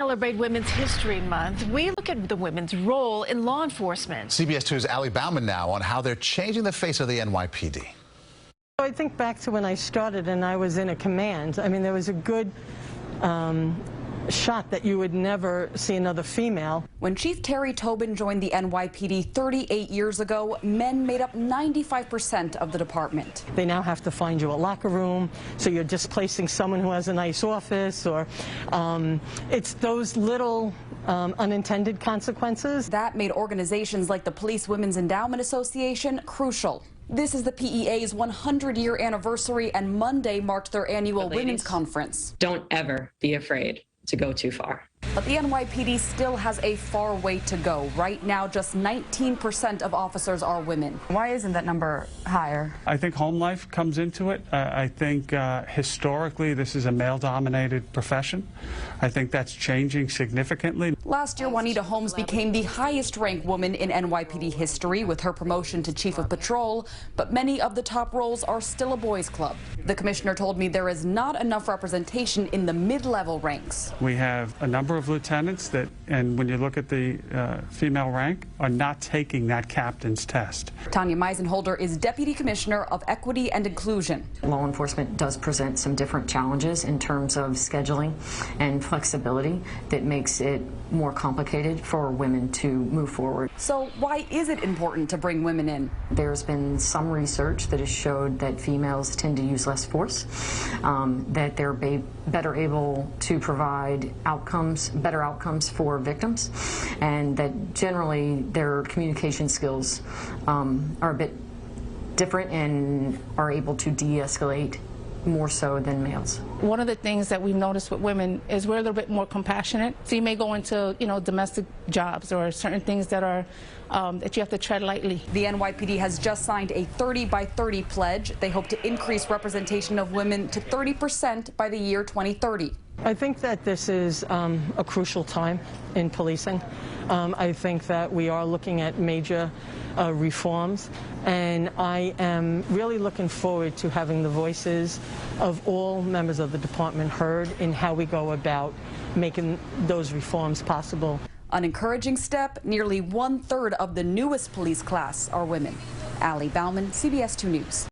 celebrate Women's History Month, we look at the women's role in law enforcement. CBS2's Bauman now on how they're changing the face of the NYPD. I think back to when I started and I was in a command. I mean, there was a good shot that you would never see another female. When Chief Terry Tobin joined the NYPD 38 years ago, men made up 95% of the department. They now have to find you a locker room, so you're displacing someone who has a nice office, or it's those little unintended consequences. That made organizations like the Police Women's Endowment Association crucial. This is the PEA's 100-year anniversary, and Monday marked their annual women's conference. Don't ever be afraid to go too far. But the NYPD still has a far way to go. Right now, just 19% of officers are women. Why isn't that number higher? I think home life comes into it. I think historically this is a male-dominated profession. I think that's changing significantly. Last year, Juanita Holmes became the highest-ranked woman in NYPD history with her promotion to Chief of Patrol, but many of the top roles are still a boys' club. The commissioner told me there is not enough representation in the mid-level ranks. We have a number of lieutenants that, and when you look at the female rank, are not taking that captain's test. Tanya Meisenholder is Deputy Commissioner of Equity and Inclusion. Law enforcement does present some different challenges in terms of scheduling and flexibility that makes it more complicated for women to move forward. So why is it important to bring women in? There's been some research that has showed that females tend to use less force, that they're better able to provide better outcomes for victims, and that generally their communication skills are a bit different and are able to de-escalate more so than males. One of the things that we've noticed with women is we're a little bit more compassionate. So you may go into, domestic jobs or certain things that are that you have to tread lightly. The NYPD has just signed a 30 by 30 pledge. They hope to increase representation of women to 30% by the year 2030. I think that this is a crucial time in policing. I think that we are looking at major reforms, and I am really looking forward to having the voices of all members of the department heard in how we go about making those reforms possible. An encouraging step, nearly 1/3 of the newest police class are women. Bauman, CBS2 News.